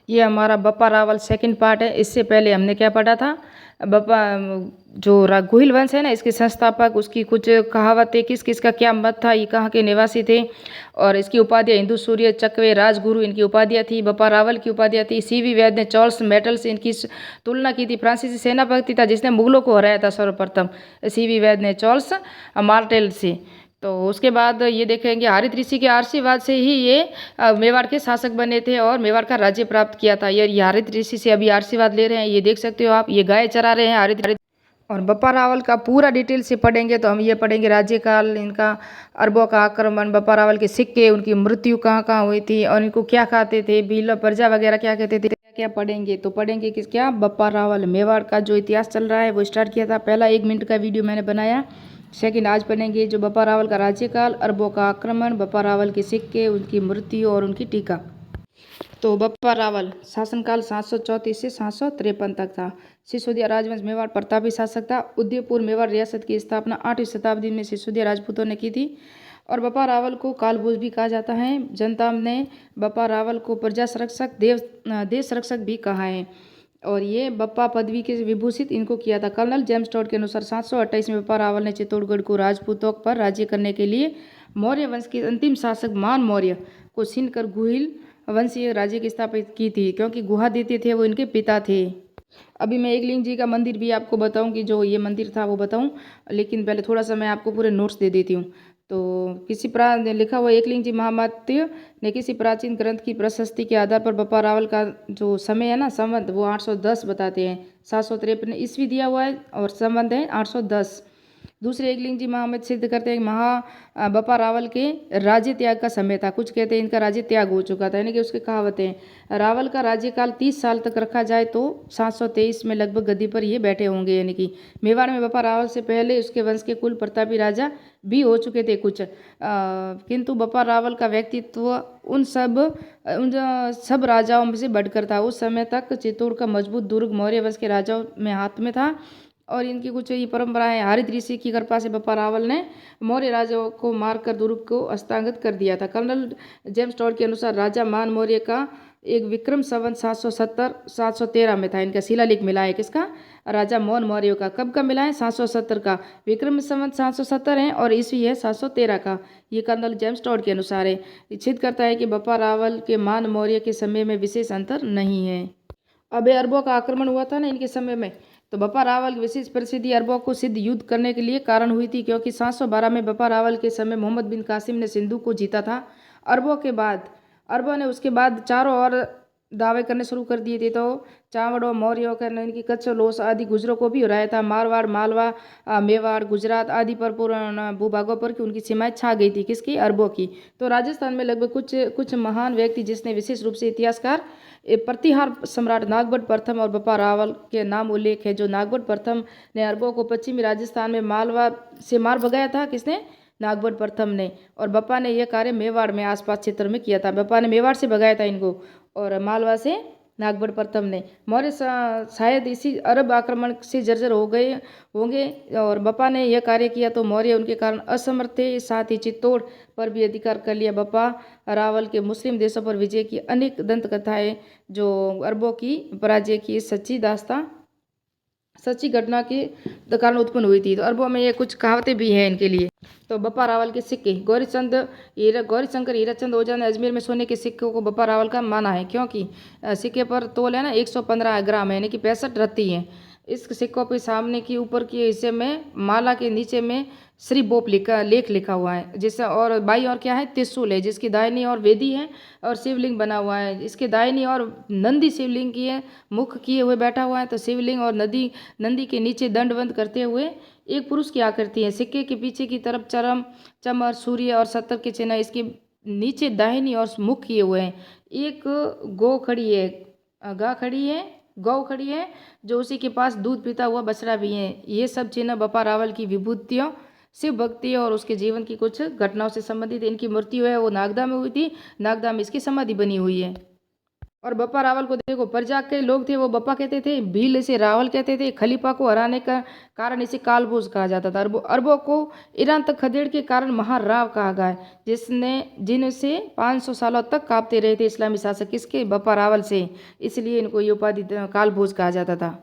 ये हमारा Bappa Rawal second part है। इससे पहले हमने क्या पढ़ा था, बप्पा जो गुहिल वंश है ना, इसके संस्थापक, उसकी कुछ कहावतें, किस किस का क्या मत था, ये कहाँ के निवासी थे, और इसकी उपाधियाँ हिंदू सूर्य चकवे राजगुरु इनकी उपाधियाँ थी। बप्पा रावल की उपाधियाँ थी। सीवी वैद्य ने चार्ल्स मेटल से इनकी तुलना की थी। फ्रांसीसी सेनापति था जिसने मुगलों को हराया था सर्वप्रथम, सीवी वैद्य ने चार्ल्स मार्टेल से। तो उसके बाद ये देखेंगे हरित ऋषि के आशीर्वाद से ही ये मेवाड़ के शासक बने थे और मेवाड़ का राज्य प्राप्त किया था। ये हरित ऋषि से अभी आशीर्वाद ले रहे हैं, ये देख सकते हो आप, ये गाय चरा रहे हैं हरित। और बप्पा रावल का पूरा डिटेल से पढ़ेंगे तो हम ये पढ़ेंगे राज्यकाल इनका, अरबों का आक्रमण, बप्पा रावल के सिक्के, उनकी मृत्यु कहाँ कहाँ हुई थी, और इनको क्या खाते थे, भील प्रजा वगैरह क्या कहते थे, क्या क्या पढ़ेंगे। तो पढ़ेंगे किस क्या, बप्पा रावल मेवाड़ का जो इतिहास चल रहा है वो स्टार्ट किया था। पहला 1 मिनट का वीडियो मैंने बनाया। सेकंड आज पढ़ेंगे जो बप्पा रावल का राज्यकाल, अरबों का आक्रमण, बप्पा रावल के सिक्के, उनकी मृत्यु और उनकी टीका। तो बप्पा रावल शासनकाल 734 से 753 तक था। सिसोदिया राजवंश मेवाड़ प्रतापी शासक था। उदयपुर मेवाड़ रियासत की स्थापना 8वीं शताब्दी में सिसोदिया राजपूतों ने की थी। और बप्पा रावल को कालभूष भी कहा जाता है। जनता ने बप्पा रावल को प्रजा संरक्षक, देश संरक्षक भी कहा है। और ये बप्पा पदवी के विभूषित इनको किया था। कर्नल जेम्स टॉड के अनुसार 728 में बप्पा रावल ने चित्तौड़गढ़ को राजपूतों पर राज्य करने के लिए मौर्य वंश के अंतिम शासक मान मौर्य को छीन कर गुहिल वंशीय राज्य की स्थापित की थी, क्योंकि गुहादित्य थे वो इनके पिता थे। अभी मैं एकलिंग जी का मंदिर भी आपको बताऊं कि जो ये मंदिर था वो बताऊं, लेकिन पहले थोड़ा सा मैं आपको पूरे नोट्स दे देती हूँ। तो किसी लिखा हुआ एकलिंग जी महामात्य ने किसी प्राचीन ग्रंथ की प्रशस्ति के आधार पर बप्पा रावल का जो समय है ना, संवत, वो 810 बताते हैं। 753 ईस्वी दिया हुआ है और संवत है 810। दूसरे एकलिंग जी महामत सिद्ध करते हैं बप्पा रावल के राज्य त्याग का समय था। कुछ कहते हैं इनका राज्य त्याग हो चुका था, यानी कि उसके कहावतें हैं। रावल का राज्यकाल 30 साल तक रखा जाए तो 723 में लगभग गद्दी पर ये बैठे होंगे, यानी कि मेवाड़ में बप्पा रावल से पहले उसके वंश के कुल प्रतापी राजा भी हो चुके थे कुछ, किंतु बप्पा रावल का व्यक्तित्व उन सब राजाओं में से बढ़कर था। उस समय तक चित्तौड़ का मजबूत दुर्ग मौर्य वंश के राजाओं में हाथ में था। और इनकी कुछ ये परंपराएं, हरित ऋषि की कृपा से बप्पा रावल ने मौर्य राजाओं को मारकर दुर्ग को हस्तांतरित कर दिया था। कर्नल जेम्स टॉड के अनुसार राजा मान मौर्य का एक विक्रम संवत 713 में था। इनका शिलालेख मिला है किसका, राजा मोहन मौर्य का। कब का मिला है, 770 का। विक्रम संवत 770 है और ईस्वी है 713 का। ये कर्नल जेम्स टॉड के अनुसार है। सिद्ध करता है कि बप्पा रावल के मान मौर्य के समय में विशेष अंतर नहीं है। अब अरबों का आक्रमण हुआ था ना इनके समय में, तो बप्पा रावल की विशेष प्रसिद्धि अरबों को सिद्ध युद्ध करने के लिए कारण हुई थी, क्योंकि 712 में बप्पा रावल के समय मोहम्मद बिन कासिम ने सिंधु को जीता था। अरबों ने उसके बाद चारों ओर दावे करने शुरू कर दिए थे। तो चावड़ों, मौर्यों का, इनकी कच्छ, लोस आदि गुजरों को भी हराया था। मारवाड़, मालवा, मेवाड़, गुजरात आदि पर पूर्ण भूभागों पर की उनकी सीमाएं छा गई थी, किसकी, अरबों की। तो राजस्थान में लगभग कुछ महान व्यक्ति जिसने विशेष रूप से इतिहासकार प्रतिहार सम्राट नागभट्ट प्रथम और बप्पा रावल के नाम उल्लेख है। जो नागभट्ट प्रथम ने अरबों को पश्चिमी राजस्थान में मालवा से मार भगाया था, किसने, नागभट्ट प्रथम ने। और बप्पा ने यह कार्य मेवाड़ में आसपास क्षेत्र में किया था। बप्पा ने मेवाड़ से भगाया था इनको, और मालवा से नागभट्ट प्रथम ने। मौर्य शायद इसी अरब आक्रमण से जर्जर हो गए होंगे और बप्पा ने यह कार्य किया, तो मौर्य उनके कारण असमर्थ थे। साथ ही चित्तौड़ पर भी अधिकार कर लिया। बप्पा रावल के मुस्लिम देशों पर विजय की अनेक दंत कथाएं, जो अरबों की पराजय की सच्ची घटना के कारण उत्पन्न हुई थी। तो अरबों में ये कुछ कहावतें भी हैं इनके लिए। तो बप्पा रावल के सिक्के, गौरीशंकर हीराचंद ओझा ने अजमेर में सोने के सिक्कों को बप्पा रावल का माना है, क्योंकि सिक्के पर तोल है ना 115 ग्राम है, यानी कि 65 रत्ती हैं। इस सिक्कों पे सामने की ऊपर के हिस्से में माला के नीचे में श्री बोप लेख लिखा हुआ है, जिससे, और बाई और क्या है, त्रिशूल है, जिसकी दाहिनी और वेदी है और शिवलिंग बना हुआ है। इसके दाहिनी और नंदी शिवलिंग की है, मुख किए हुए बैठा हुआ है। तो शिवलिंग और नंदी के नीचे दंडवत करते हुए एक पुरुष की आकृति है। सिक्के के पीछे की तरफ चमर, सूर्य और सत्तर के चिन्ह इसके नीचे दाहिनी और मुख किए हुए हैं। एक गौ खड़ी है जो उसी के पास दूध पीता हुआ बछड़ा भी है। ये सब चिन्ह बप्पा रावल की विभूतियों, शिव भक्ति और उसके जीवन की कुछ घटनाओं से संबंधित। इनकी मृत्यु है वो नागदा में हुई थी। नागदा में इसकी समाधि बनी हुई है। और बप्पा रावल को देखो, प्रजा के लोग थे वो बप्पा कहते थे, भील इसे रावल कहते थे। खलीफा को हराने का कारण इसे कालभोज कहा जाता था। अरबों अरबों को ईरान तक खदेड़ के कारण महाराव कहा गया है, जिसने जिनसे 500 सालों तक कांपते रहे थे इस्लामी शासक, किसके? बप्पा रावल से। इसलिए इनको ये उपाधि कालभोज कहा जाता था।